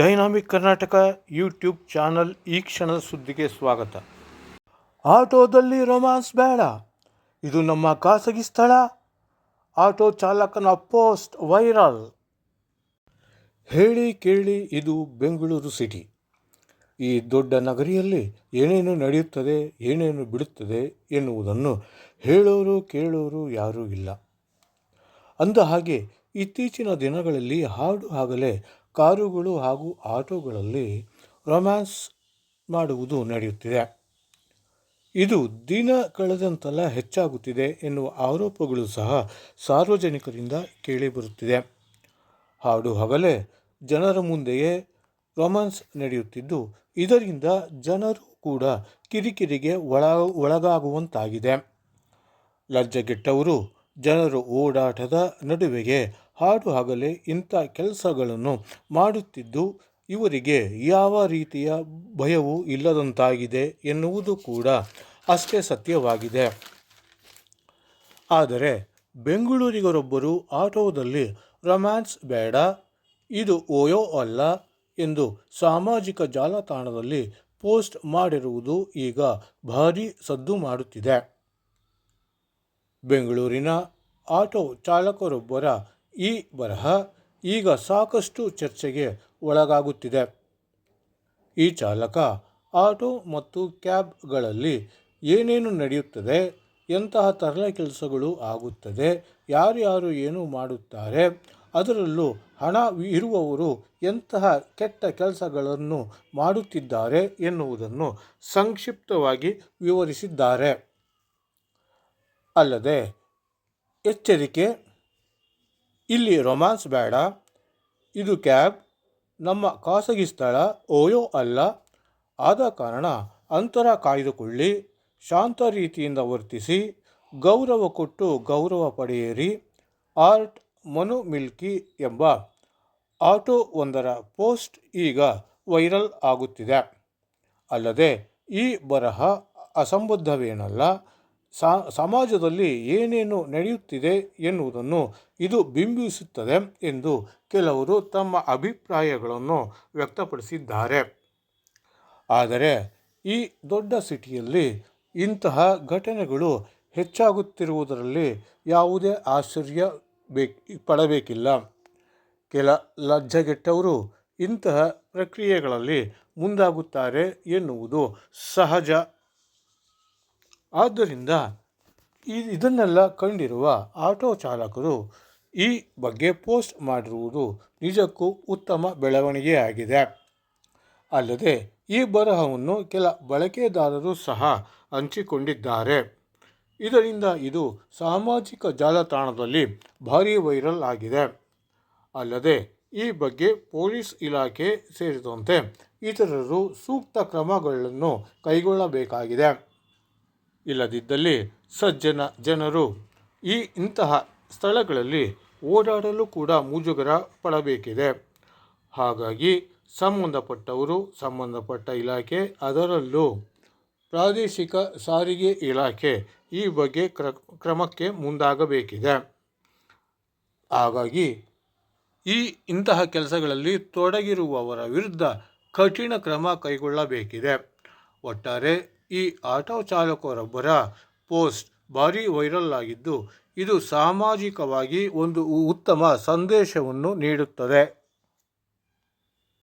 Dynamic Karnataka YouTube channel ಈ ಕ್ಷಣದ ಸುದ್ದಿಗೆ ಸ್ವಾಗತ. ಆಟೋದಲ್ಲಿ ರೊಮ್ಯಾನ್ಸ್ ಬೇಡ, ಇದು ನಮ್ಮ ಖಾಸಗಿ ಸ್ಥಳ. ಆಟೋ ಚಾಲಕನ ಪೋಸ್ಟ್ ವೈರಲ್. ಹೇಳಿ ಕೇಳಿ, ಇದು ಬೆಂಗಳೂರು ಸಿಟಿ. ಈ ದೊಡ್ಡ ನಗರಿಯಲ್ಲಿ ಏನೇನು ನಡೆಯುತ್ತದೆ, ಏನೇನು ಬಿಡುತ್ತದೆ ಎನ್ನುವುದನ್ನು ಹೇಳೋರು ಕೇಳೋರು ಯಾರೂ ಇಲ್ಲ. ಅಂದ ಹಾಗೆ ಇತ್ತೀಚಿನ ದಿನಗಳಲ್ಲಿ ಹಾಡು ಆಗಲೇ ಕಾರುಗಳು ಹಾಗೂ ಆಟೋಗಳಲ್ಲಿ ರೊಮ್ಯಾನ್ಸ್ ಮಾಡುವುದು ನಡೆಯುತ್ತಿದೆ. ಇದು ದಿನ ಕಳೆದಂತೆಲ್ಲ ಹೆಚ್ಚಾಗುತ್ತಿದೆ ಎನ್ನುವ ಆರೋಪಗಳು ಸಹ ಸಾರ್ವಜನಿಕರಿಂದ ಕೇಳಿಬರುತ್ತಿದೆ. ಹಾಡು ಹಗಲೇ ಜನರ ಮುಂದೆಯೇ ರೊಮ್ಯಾನ್ಸ್ ನಡೆಯುತ್ತಿದ್ದು, ಇದರಿಂದ ಜನರು ಕೂಡ ಕಿರಿಕಿರಿಗೆ ಒಳಗಾಗುವಂತಾಗಿದೆ. ಲಜ್ಜೆಗೆಟ್ಟವರು ಜನರು ಓಡಾಟದ ನಡುವೆಗೆ ಹಾಡು ಹಗಲೇ ಇಂಥ ಕೆಲಸಗಳನ್ನು ಮಾಡುತ್ತಿದ್ದು, ಇವರಿಗೆ ಯಾವ ರೀತಿಯ ಭಯವೂ ಇಲ್ಲದಂತಾಗಿದೆ ಎನ್ನುವುದು ಕೂಡ ಅಷ್ಟೇ ಸತ್ಯವಾಗಿದೆ. ಆದರೆ ಬೆಂಗಳೂರಿಗರೊಬ್ಬರು ಆಟೋದಲ್ಲಿ ರೊಮ್ಯಾನ್ಸ್ ಬೇಡ, ಇದು ಓಯೋ ಅಲ್ಲ ಎಂದು ಸಾಮಾಜಿಕ ಜಾಲತಾಣದಲ್ಲಿ ಪೋಸ್ಟ್ ಮಾಡಿರುವುದು ಈಗ ಭಾರೀ ಸದ್ದು ಮಾಡುತ್ತಿದೆ. ಬೆಂಗಳೂರಿನ ಆಟೋ ಚಾಲಕರೊಬ್ಬರ ಈ ಬರಹ ಈಗ ಸಾಕಷ್ಟು ಚರ್ಚೆಗೆ ಒಳಗಾಗುತ್ತಿದೆ. ಈ ಚಾಲಕ ಆಟೋ ಮತ್ತು ಕ್ಯಾಬ್ಗಳಲ್ಲಿ ಏನೇನು ನಡೆಯುತ್ತದೆ, ಎಂತಹ ತರಲೆ ಕೆಲಸಗಳು ಆಗುತ್ತದೆ, ಯಾರ್ಯಾರು ಏನು ಮಾಡುತ್ತಾರೆ, ಅದರಲ್ಲೂ ಹಣ ಇರುವವರು ಎಂತಹ ಕೆಟ್ಟ ಕೆಲಸಗಳನ್ನು ಮಾಡುತ್ತಿದ್ದಾರೆ ಎನ್ನುವುದನ್ನು ಸಂಕ್ಷಿಪ್ತವಾಗಿ ವಿವರಿಸಿದ್ದಾರೆ. ಅಲ್ಲದೆ ಎಚ್ಚರಿಕೆ, ಇಲ್ಲಿ ರೊಮ್ಯಾನ್ಸ್ ಬೇಡ, ಇದು ಕ್ಯಾಬ್, ನಮ್ಮ ಖಾಸಗಿ ಸ್ಥಳ, ಓಯೋ ಅಲ್ಲ. ಆದ ಕಾರಣ ಅಂತರ ಕಾಯ್ದುಕೊಳ್ಳಿ, ಶಾಂತ ರೀತಿಯಿಂದ ವರ್ತಿಸಿ, ಗೌರವ ಕೊಟ್ಟು ಗೌರವ ಪಡೆಯಿರಿ. ಆರ್ಟ್ ಮನು ಮಿಲ್ಕಿ ಎಂಬ ಆಟೋ ಒಂದರ ಪೋಸ್ಟ್ ಈಗ ವೈರಲ್ ಆಗುತ್ತಿದೆ. ಅಲ್ಲದೆ ಈ ಬರಹ ಅಸಂಬದ್ಧವೇನಲ್ಲ, ಸಮಾಜದಲ್ಲಿ ಏನೇನು ನಡೆಯುತ್ತಿದೆ ಎನ್ನುವುದನ್ನು ಇದು ಬಿಂಬಿಸುತ್ತದೆ ಎಂದು ಕೆಲವರು ತಮ್ಮ ಅಭಿಪ್ರಾಯಗಳನ್ನು ವ್ಯಕ್ತಪಡಿಸಿದ್ದಾರೆ. ಆದರೆ ಈ ದೊಡ್ಡ ಸಿಟಿಯಲ್ಲಿ ಇಂತಹ ಘಟನೆಗಳು ಹೆಚ್ಚಾಗುತ್ತಿರುವುದರಲ್ಲಿ ಯಾವುದೇ ಆಶ್ಚರ್ಯ ಪಡಬೇಕಿಲ್ಲ. ಕೆಲ ಲಜ್ಜೆಗೆಟ್ಟವರು ಇಂತಹ ಪ್ರಕ್ರಿಯೆಗಳಲ್ಲಿ ಮುಂದಾಗುತ್ತಾರೆ ಎನ್ನುವುದು ಸಹಜ. ಆದ್ದರಿಂದ ಇದನ್ನೆಲ್ಲ ಕಂಡಿರುವ ಆಟೋ ಚಾಲಕರು ಈ ಬಗ್ಗೆ ಪೋಸ್ಟ್ ಮಾಡಿರುವುದು ನಿಜಕ್ಕೂ ಉತ್ತಮ ಬೆಳವಣಿಗೆಯಾಗಿದೆ. ಅಲ್ಲದೆ ಈ ಬರಹವನ್ನು ಕೆಲ ಬಳಕೆದಾರರು ಸಹ ಹಂಚಿಕೊಂಡಿದ್ದಾರೆ. ಇದರಿಂದ ಇದು ಸಾಮಾಜಿಕ ಜಾಲತಾಣದಲ್ಲಿ ಭಾರೀ ವೈರಲ್ ಆಗಿದೆ. ಅಲ್ಲದೆ ಈ ಬಗ್ಗೆ ಪೊಲೀಸ್ ಇಲಾಖೆ ಸೇರಿದಂತೆ ಇತರರು ಸೂಕ್ತ ಕ್ರಮಗಳನ್ನು ಕೈಗೊಳ್ಳಬೇಕಾಗಿದೆ. ಇಲ್ಲದಿದ್ದಲ್ಲಿ ಸಜ್ಜನ ಜನರು ಇಂತಹ ಸ್ಥಳಗಳಲ್ಲಿ ಓಡಾಡಲು ಕೂಡ ಮುಜುಗರ ಪಡಬೇಕಿದೆ. ಹಾಗಾಗಿ ಸಂಬಂಧಪಟ್ಟವರು, ಸಂಬಂಧಪಟ್ಟ ಇಲಾಖೆ, ಅದರಲ್ಲೂ ಪ್ರಾದೇಶಿಕ ಸಾರಿಗೆ ಇಲಾಖೆ ಈ ಬಗ್ಗೆ ಕ್ರಮಕ್ಕೆ ಮುಂದಾಗಬೇಕಿದೆ. ಹಾಗಾಗಿ ಇಂತಹ ಕೆಲಸಗಳಲ್ಲಿ ತೊಡಗಿರುವವರ ವಿರುದ್ಧ ಕಠಿಣ ಕ್ರಮ ಕೈಗೊಳ್ಳಬೇಕಿದೆ. ಒಟ್ಟಾರೆ ಈ ಆಟೋ ಚಾಲಕರೊಬ್ಬರ ಪೋಸ್ಟ್ ಭಾರೀ ವೈರಲ್ ಆಗಿದ್ದು, ಇದು ಸಾಮಾಜಿಕವಾಗಿ ಒಂದು ಉತ್ತಮ ಸಂದೇಶವನ್ನು ನೀಡುತ್ತದೆ.